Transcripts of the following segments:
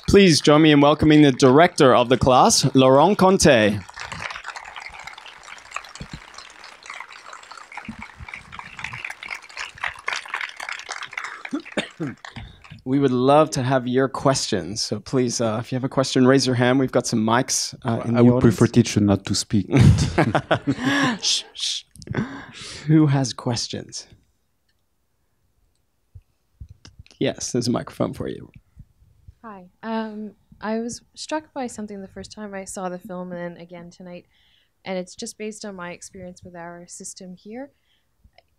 Please join me in welcoming the director of the class, Laurent Cantet. We would love to have your questions. So please, if you have a question, raise your hand. We've got some mics in the I would audience. prefer teacher not to speak. Shh, shh. Who has questions? Yes, there's a microphone for you. Hi. I was struck by something the first time I saw the film and then again tonight, and it's just based on my experience with our system here.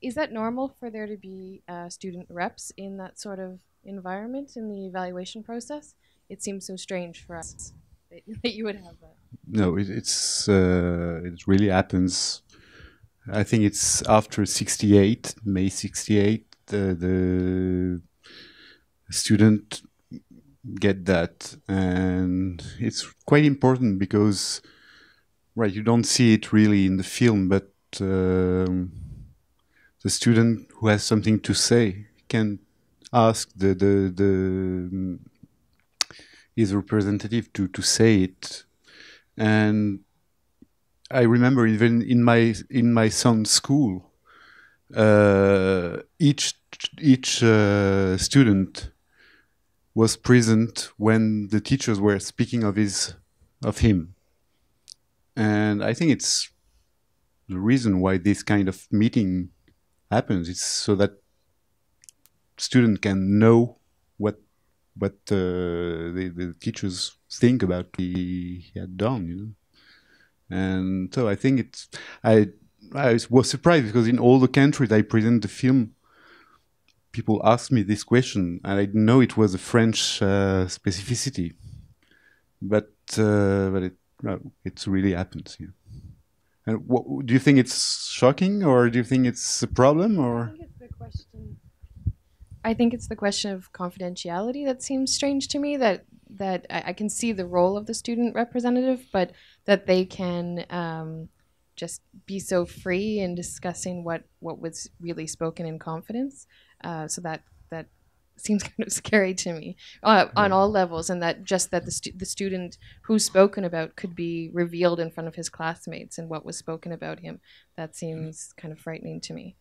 Is that normal for there to be student reps in that sort of environment in the evaluation process? It seems so strange for us that you would have that. No, it really happens. I think it's after 68, May 68, the student get that, and it's quite important because, right, you don't see it really in the film, but the student who has something to say can ask his representative to say it. And I remember even in my son's school, each student was present when the teachers were speaking of him, and I think it's the reason why this kind of meeting happens. It's so that student can know what the teachers think about what he had done, you know. And so I think I was surprised because in all the countries I present the film, people ask me this question, and I didn't know it was a French specificity, but it really happens. Yeah. And do you think it's shocking, or do you think it's a problem, or? I think it's the question of confidentiality that seems strange to me, that I can see the role of the student representative, but that they can just be so free in discussing what was really spoken in confidence. So that seems kind of scary to me on all levels, and that the student who's spoken about could be revealed in front of his classmates and what was spoken about him. That seems kind of frightening to me.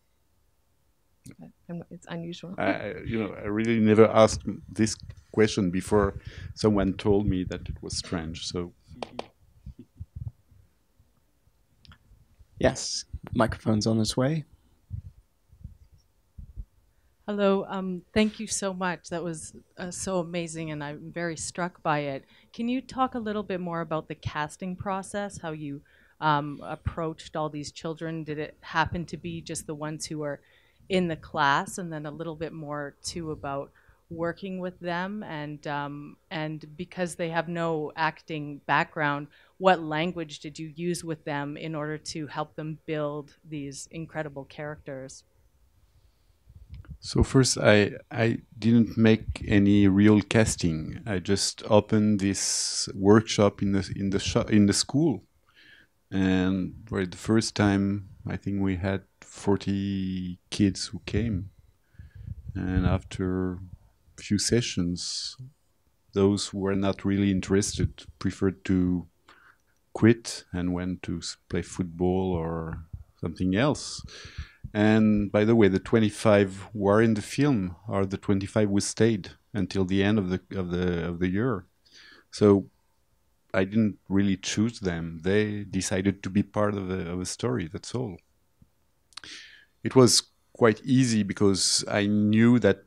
It's unusual. I really never asked this question before someone told me that it was strange. So, Yes, microphone's on its way. Hello, thank you so much. That was so amazing, and I'm very struck by it. Can you talk a little bit more about the casting process, how you approached all these children? Did it happen to be just the ones who were in the class, and then a little bit more too about working with them, and because they have no acting background, what language did you use with them in order to help them build these incredible characters? So first, I didn't make any real casting. I just opened this workshop in the school, and for the first time, I think we had 40 kids who came, and after a few sessions, those who were not really interested preferred to quit and went to play football or something else. And by the way, the 25 who are in the film are the 25 who stayed until the end of the year. So I didn't really choose them. They decided to be part of a story. That's all. It was quite easy because I knew that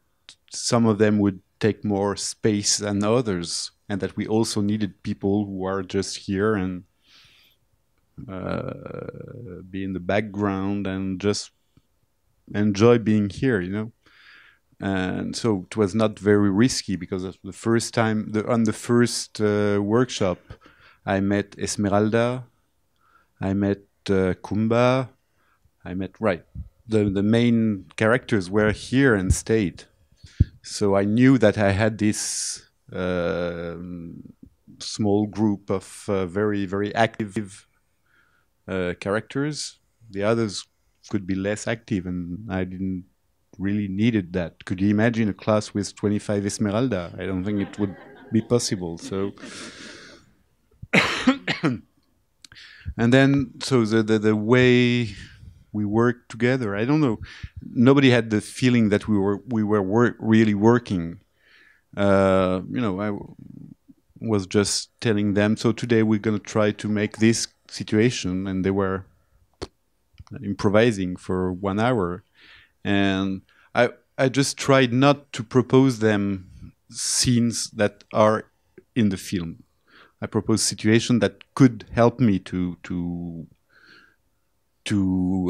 some of them would take more space than others, and that we also needed people who are just here and be in the background and just enjoy being here, you know. And so it was not very risky, because of the first time, on the first workshop, I met Esmeralda, I met Kumba, I met, the main characters were here and stayed. So I knew that I had this small group of very, very active characters. The others could be less active, and I didn't really needed that. Could you imagine a class with 25 Esmeralda? I don't think it would be possible. So, and then so the way we worked together, I don't know. Nobody had the feeling that we were really working. I was just telling them, so today we're going to try to make this situation, and they were improvising for 1 hour, and I just tried not to propose them scenes that are in the film. I proposed situations that could help me to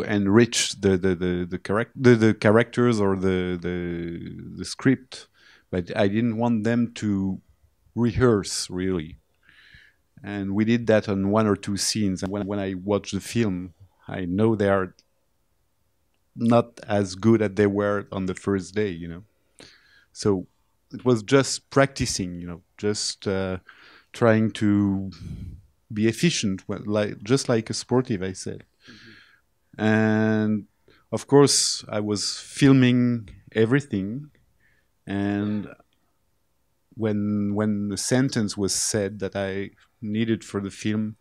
enrich the characters or the script, but I didn't want them to rehearse really. And we did that on 1 or 2 scenes. And when I watch the film, I know they are not as good as they were on the first day, So it was just practicing, just trying to be efficient, just like a sportive, I said. Mm-hmm. And of course, I was filming everything, and when the sentence was said that I needed for the film,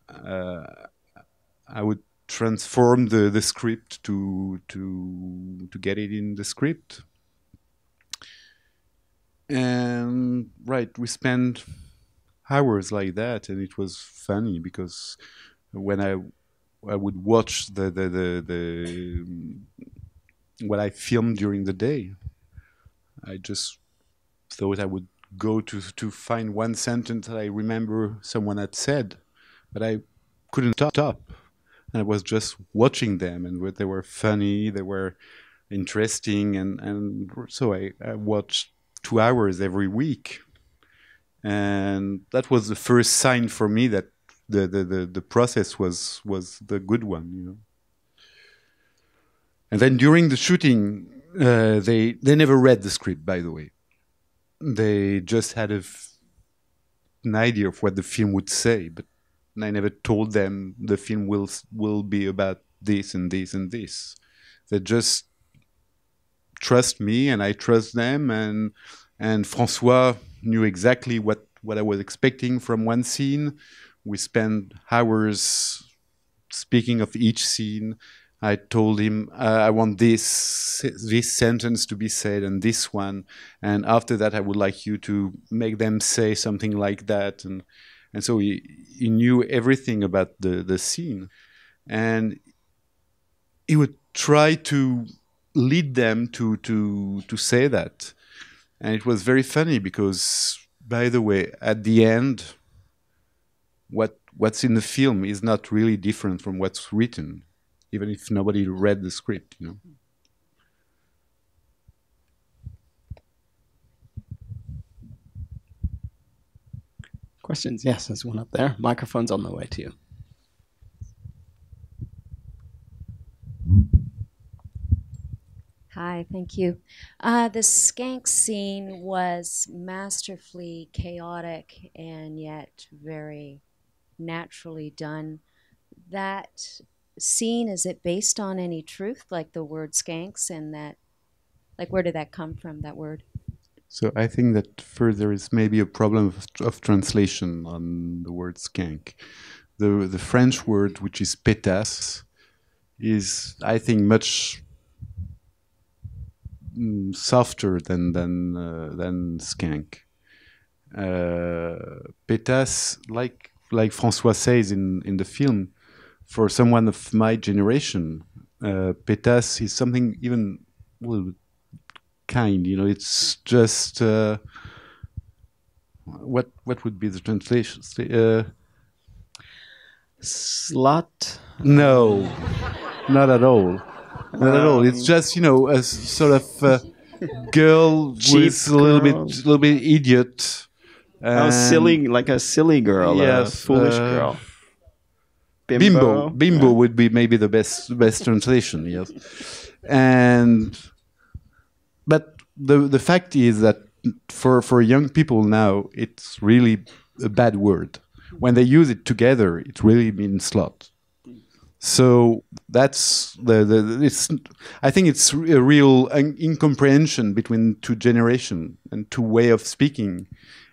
I would transform the script to get it in the script. And right, we spent hours like that, and it was funny because when I would watch what I filmed during the day, I just thought I would go to find one sentence that I remember someone had said, but I couldn't stop. And I was just watching them, and they were funny, they were interesting, and so I watched 2 hours every week. And that was the first sign for me that the process was the good one, And then during the shooting, they never read the script, by the way. They just had an idea of what the film would say, but I never told them the film will be about this and this and this. They just trust me, and I trust them, and François knew exactly what I was expecting from one scene. We spent hours speaking of each scene. I told him, I want this sentence to be said and this one. And after that, I would like you to make them say something like that. And so he knew everything about the scene. And he would try to lead them to say that. And it was very funny because, by the way, at the end, what's in the film is not really different from what's written, even if nobody read the script, Questions? Yes, there's one up there. Microphone's on the way to you. Hi, thank you. The skank scene was masterfully chaotic and yet very naturally done. That scene, is it based on any truth, like the word skanks, and that, like, where did that come from, that word? So I think that first there is maybe a problem of translation on the word skank. The French word, which is pétasse, is, I think, much softer than skank. Pétasse, like François says in the film, for someone of my generation, pétasse is something even kind. It's just what would be the translation? Slut? No, not at all. Not at all. It's just a sort of girl who's a little bit idiot. Silly, like a silly girl, yes, a foolish girl. Bimbo would be maybe the best translation. Yes, but the fact is that for young people now, it's really a bad word. When they use it together, it really means slut. So that's it's. I think it's a real incomprehension between two generations and two way of speaking,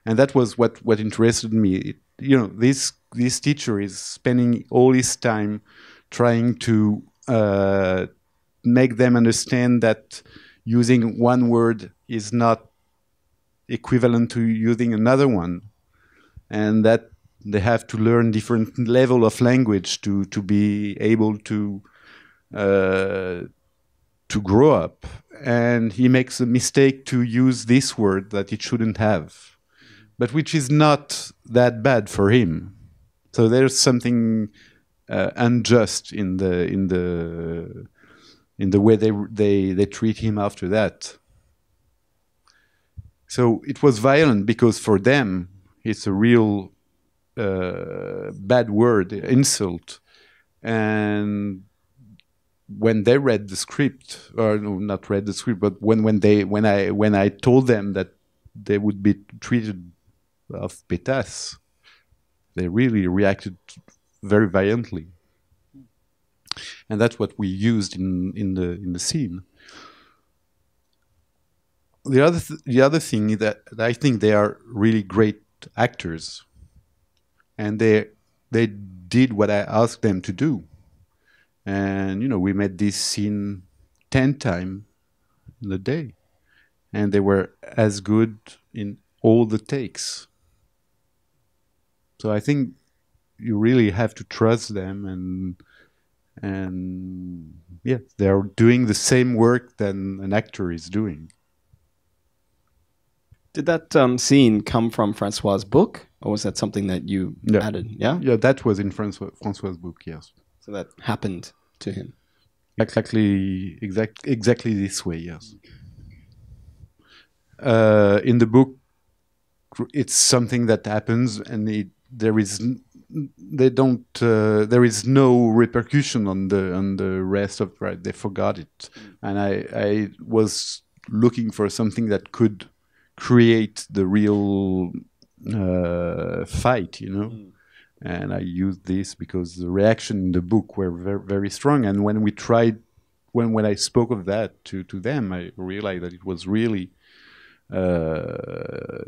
and that was what interested me. This teacher is spending all his time trying to make them understand that using one word is not equivalent to using another one, and that they have to learn different level of language to be able to grow up. And he makes a mistake to use this word that it shouldn't have, but which is not that bad for him. So there's something unjust in the way they treat him after that. So it was violent because for them it's a real bad word, insult. And when they read the script, or no, not read the script, but when I told them that they would be treated of pétasse, they really reacted very violently. And that's what we used in the scene. The other thing is that I think they are really great actors, and they did what I asked them to do. And we made this scene 10 times in a day, and they were as good in all the takes. So I think you really have to trust them, and yeah, they are doing the same work than an actor is doing. Did that scene come from Francois' book, or was that something that you added? Yeah, yeah, that was in Francois' book. Yes. So that happened to him. Exactly this way. Yes. In the book, it's something that happens, and there is no repercussion on the rest of right. They forgot it, and I was looking for something that could create the real fight, and I used this because the reaction in the book were very, very strong. And when we tried, when I spoke of that to them, I realized that it was really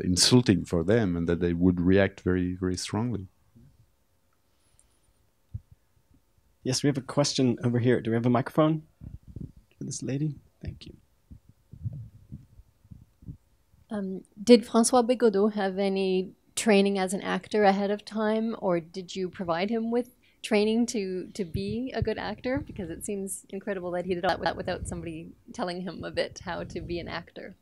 insulting for them, and that they would react very, very strongly. Yes, we have a question over here. Do we have a microphone for this lady? Thank you. Did Francois Bégodeau have any training as an actor ahead of time, or did you provide him with training to be a good actor? Because it seems incredible that he did all that without somebody telling him a bit how to be an actor.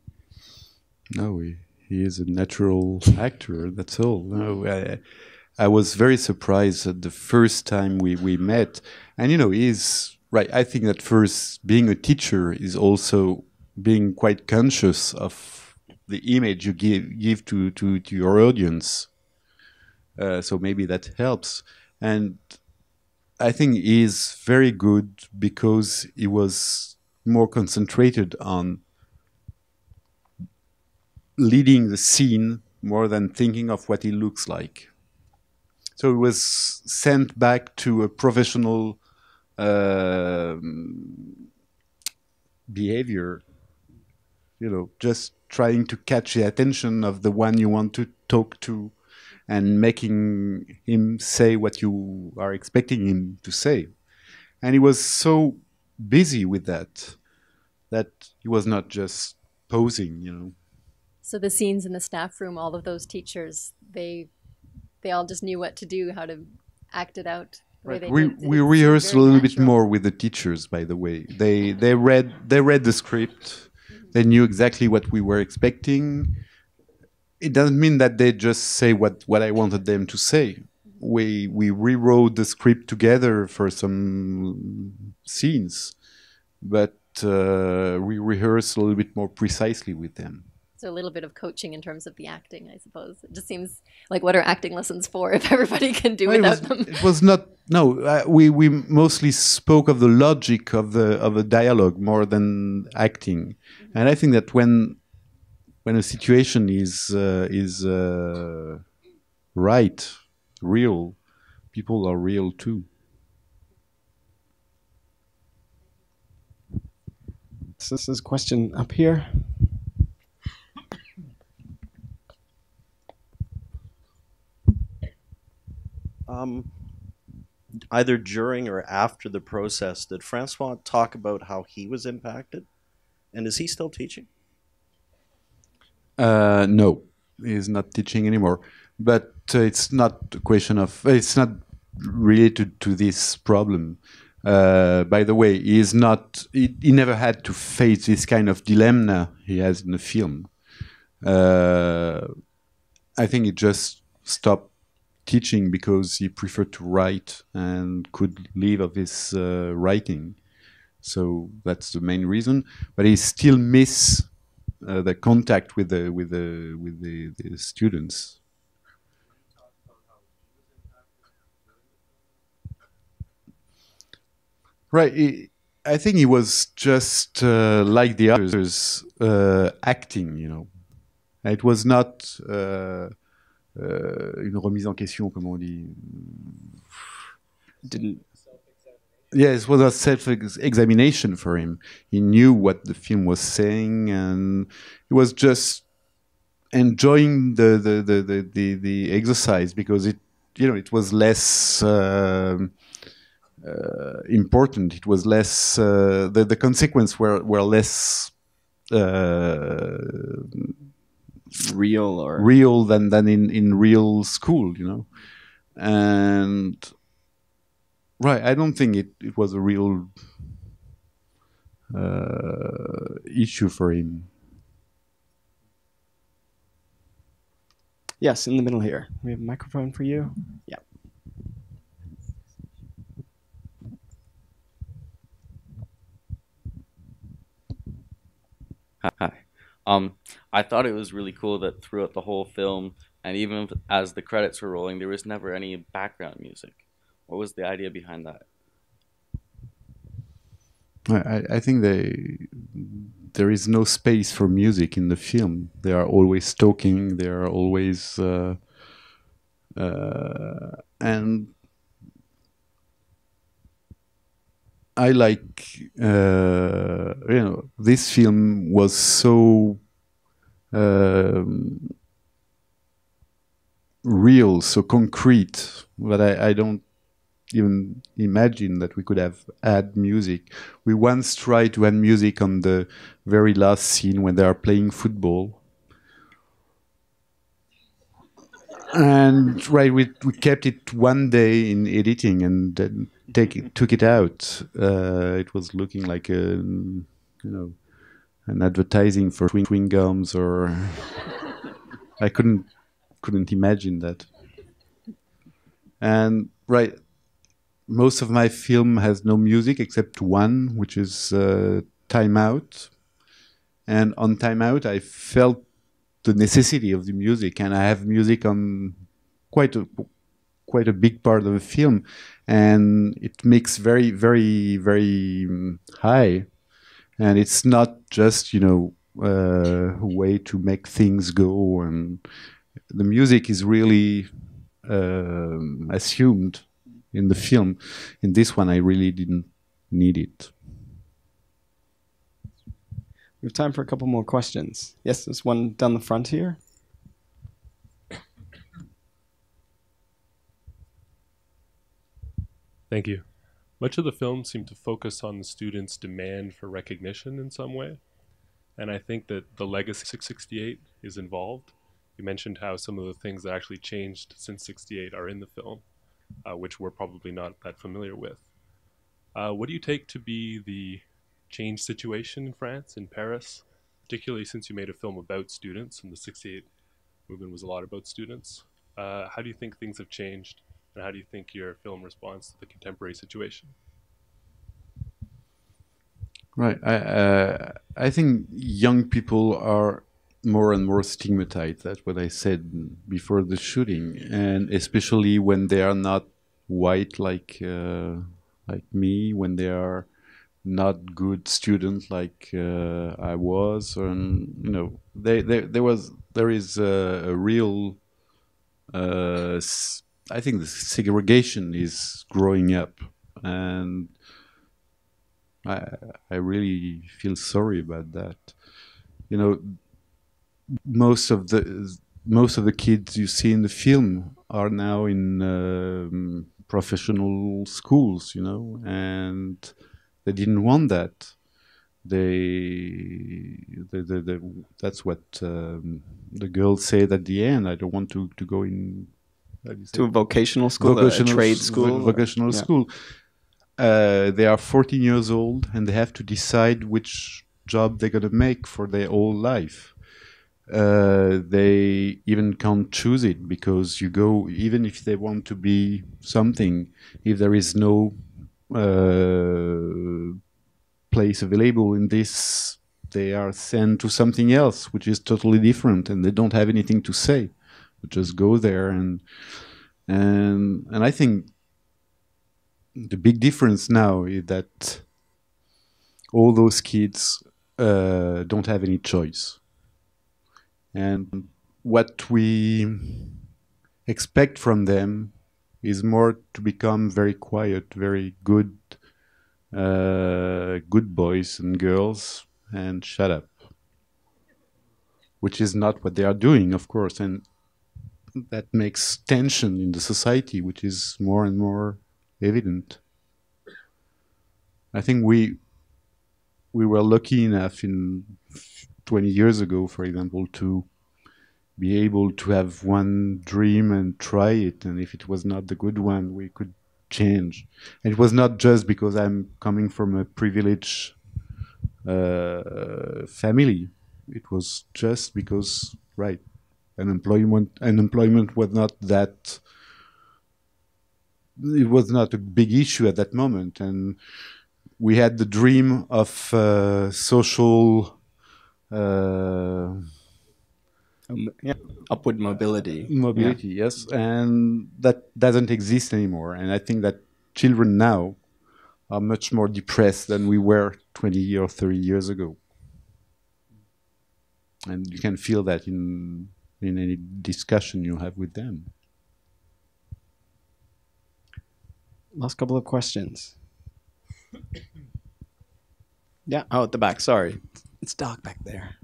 No, he is a natural actor, that's all. No, I was very surprised at the first time we met. And, he's right. I think that first, being a teacher is also being quite conscious of the image you give to your audience. So maybe that helps. And I think he's very good because he was more concentrated on leading the scene more than thinking of what he looks like. So he was sent back to a professional behavior, just trying to catch the attention of the one you want to talk to and making him say what you are expecting him to say. And he was so busy with that he was not just posing, So the scenes in the staff room, all of those teachers, they all just knew what to do, how to act it out. Right. We rehearsed a little bit more with the teachers, by the way. They read the script. They knew exactly what we were expecting. It doesn't mean that they just say what I wanted them to say. We rewrote the script together for some scenes, but we rehearsed a little bit more precisely with them. So a little bit of coaching in terms of the acting, I suppose. It just seems like, what are acting lessons for if everybody can do without them? It was not. No, we mostly spoke of the logic of a dialogue more than acting, and I think that when a situation is right, real, people are real too. This is a question up here. Either during or after the process, did Francois talk about how he was impacted? And is he still teaching? No, he's not teaching anymore. But it's not a question of, it's not related to this problem. By the way, he never had to face this kind of dilemma he has in the film. I think he just stopped teaching because he preferred to write and could live of his writing. So that's the main reason. But he still miss the contact with the students. Right. I think he was just like the others, acting. You know, it was not une remise en question, comme on dit. Didn't. Yes, it was a self-examination for him. He knew what the film was saying, and he was just enjoying the exercise because it was less important. It was less the consequences were less real than in real school, you know. And right, I don't think it was a real issue for him. Yes, in the middle here. We have a microphone for you. Yeah. Hi. I thought it was really cool that throughout the whole film, and even as the credits were rolling, there was never any background music. What was the idea behind that? I think there is no space for music in the film. They are always talking. They are always and I like this film was so real, so concrete that I don't even imagine that we could have add music. We once tried to add music on the very last scene when they are playing football. And right, we kept it one day in editing and then took it out. It was looking like an advertising for chewing gums, or I couldn't imagine that. And right, most of my film has no music except one, which is Time Out. And on Time Out, I felt the necessity of the music, and I have music on quite a big part of the film, and it makes very, very, very high. And it's not just a way to make things go, and the music is really assumed in the film. In this one, I really didn't need it. We have time for a couple more questions. Yes, there's one down the front here. Thank you. Much of the film seemed to focus on the students' demand for recognition in some way. And I think that the legacy of 668 is involved. You mentioned how some of the things that actually changed since 68 are in the film, which we're probably not that familiar with. What do you take to be the change situation in France, in Paris, particularly since you made a film about students and the 68 movement was a lot about students? How do you think things have changed, and how do you think your film responds to the contemporary situation? Right. I think young people are more and more stigmatized. That's what I said before the shooting, and especially when they are not white like me, when they are not good students like I was, and there is a real. I think the segregation is growing up, and I I really feel sorry about that. You know, most of the kids you see in the film are now in professional schools, you know, and they didn't want that. That's what the girl said at the end. I don't want to go in, how do you say, To a vocational school, a trade school. vocational Yeah. school. They are 14 years old and they have to decide which job they're going to make for their whole life. They even can't choose it because you go, even if they want to be something, if there is no place available in this, they are sent to something else, which is totally different, and they don't have anything to say. They just go there, and I think the big difference now is that all those kids don't have any choice. And what we expect from them is more to become very quiet, very good, good boys and girls, and shut up. Which is not what they are doing, of course, and that makes tension in the society, which is more and more evident. I think we were lucky enough in 20 years ago, for example, to be able to have one dream and try it, and if it was not the good one, we could change. And it was not just because I'm coming from a privileged family. It was just because, right, unemployment was not that. It was not a big issue at that moment, and we had the dream of social. Yeah, upward mobility. Mobility, yeah. Yes, and that doesn't exist anymore. And I think that children now are much more depressed than we were 20 or 30 years ago. And you can feel that in any discussion you have with them. Last couple of questions. Yeah, oh, at the back, sorry. It's dark back there.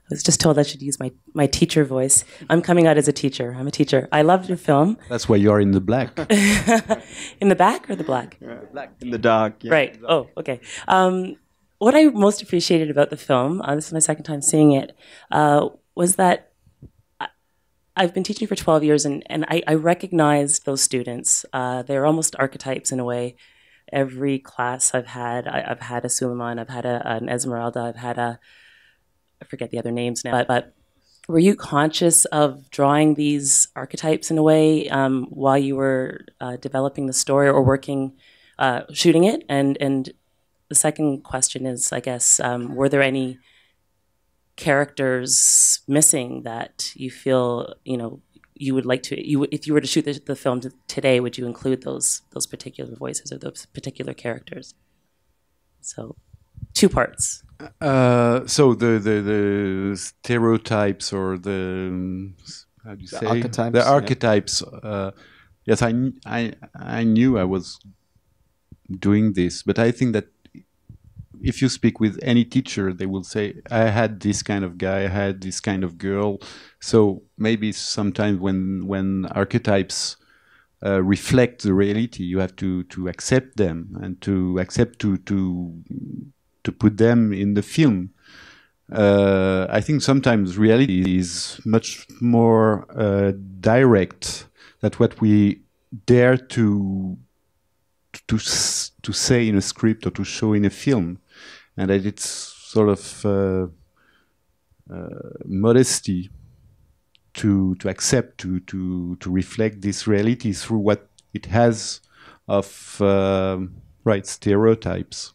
I was just told I should use my teacher voice. I'm coming out as a teacher. I'm a teacher. I loved the film. That's why you're in the black. In the back or the black? The black. In the dark. Yeah. Right. Oh, okay. What I most appreciated about the film, this is my second time seeing it, was that I've been teaching for 12 years, and I recognized those students. They're almost archetypes in a way. Every class I've had a Suleiman, I've had an Esmeralda, I've had I forget the other names now, but were you conscious of drawing these archetypes in a way while you were developing the story or working, shooting it? And the second question is, I guess, were there any characters missing that you feel, you would like to, if you were to shoot the film today, would you include those particular voices or those particular characters? So, two parts. So the stereotypes or the how do you say archetypes, the archetypes. Yes, I knew I was doing this, but I think that if you speak with any teacher, they will say, I had this kind of guy, I had this kind of girl. So maybe sometimes when archetypes reflect the reality, you have to accept them and to accept to put them in the film. I think sometimes reality is much more direct than what we dare to say in a script or to show in a film, and that it's sort of modesty to accept to reflect this reality through what it has of right stereotypes.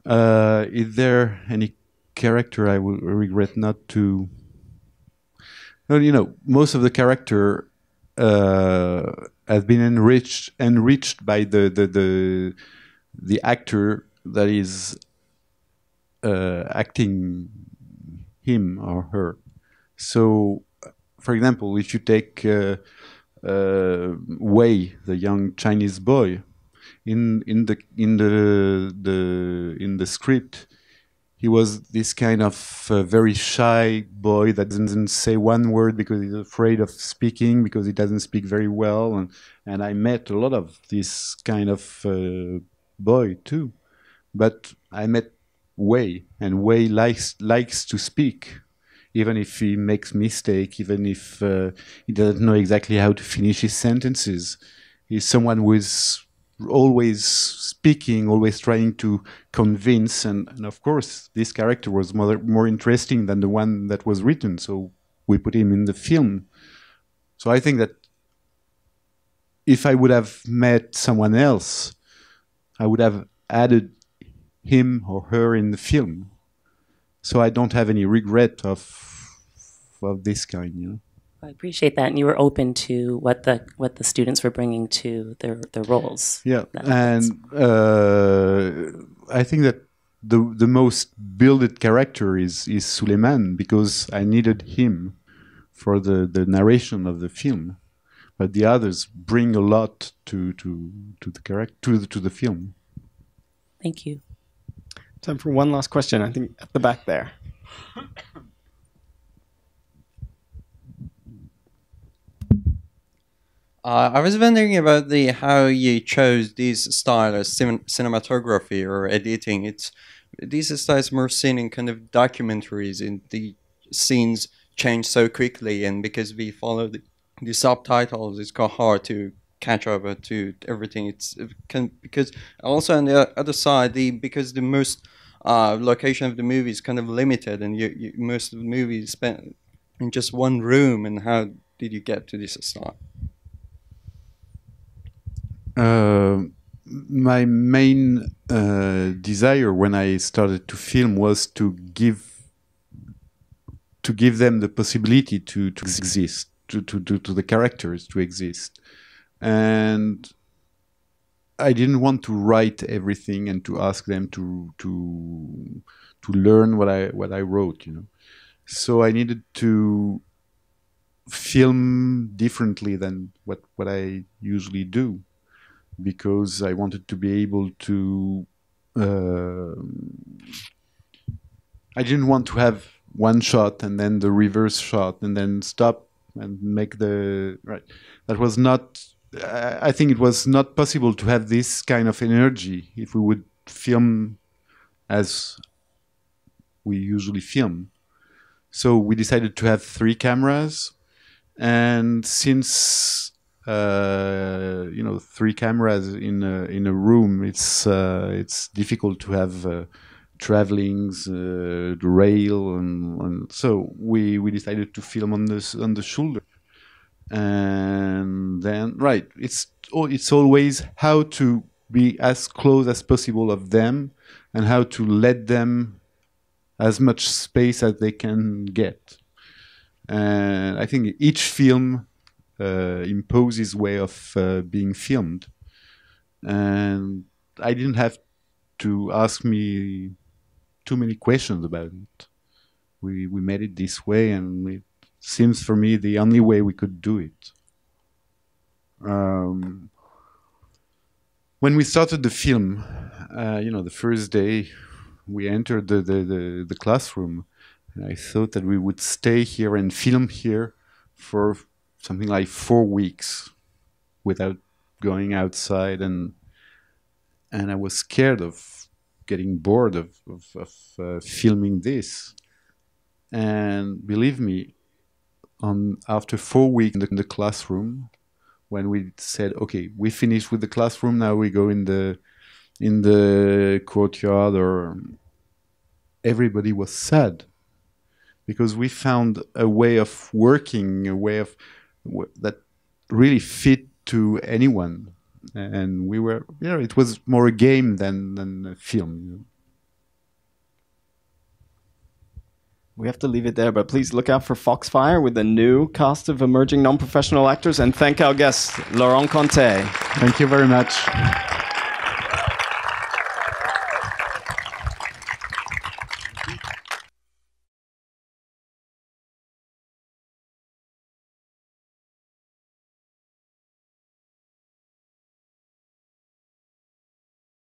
Is there any character I will regret not to? No, most of the character has been enriched by the actor that is acting him or her. So, for example, if you take Wei, the young Chinese boy, in the script, he was this kind of very shy boy that doesn't say one word because he's afraid of speaking, because he doesn't speak very well. And I met a lot of this kind of boy too. But I met Wei, and Wei likes to speak, even if he makes mistake, even if he doesn't know exactly how to finish his sentences. He's someone who is always speaking, always trying to convince, and of course this character was more interesting than the one that was written, so we put him in the film. So I think that if I would have met someone else, I would have added him or her in the film. So I don't have any regret of this kind, you know. I appreciate that, and you were open to what the students were bringing to their roles. Yeah, and I think that the most built character is Suleiman, because I needed him for the narration of the film, but the others bring a lot to the character to the film. Thank you. Time for one last question. I think at the back there. I was wondering about how you chose these styles, cinematography or editing. These styles more seen in kind of documentaries, and the scenes change so quickly, and because we follow the subtitles, it's quite hard to catch up to everything. Because also on the other side, because the most location of the movie is kind of limited, and most of the movie is spent in just one room. And how did you get to this style? My main desire when I started to film was to give them the possibility to exist, to the characters to exist, and I didn't want to write everything and to ask them to learn what I wrote, you know. So I needed to film differently than what I usually do, because I wanted to be able to I didn't want to have one shot and then the reverse shot and then stop and make the right. That was not, I think it was not possible to have this kind of energy if we would film as we usually film. So we decided to have 3 cameras, and since 3 cameras in a room, it's difficult to have travelings, the rail, and so we decided to film on the shoulder. And then it's always how to be as close as possible of them, and how to let them as much space as they can get. And I think each film imposes way of being filmed, and I didn't have to ask me too many questions about it. We made it this way, and it seems for me the only way we could do it. When we started the film, the first day we entered the classroom, and I thought that we would stay here and film here for something like 4 weeks without going outside, and I was scared of getting bored of filming this. And believe me, after 4 weeks in the classroom, when we said, okay, we finished with the classroom, now we go in the courtyard, or everybody was sad, because we found a way of working, a way of that really fit to anyone, and we were, it was more a game than a film. We have to leave it there, but please look out for Foxfire with a new cast of emerging non-professional actors, and thank our guest, Laurent Cantet. Thank you very much.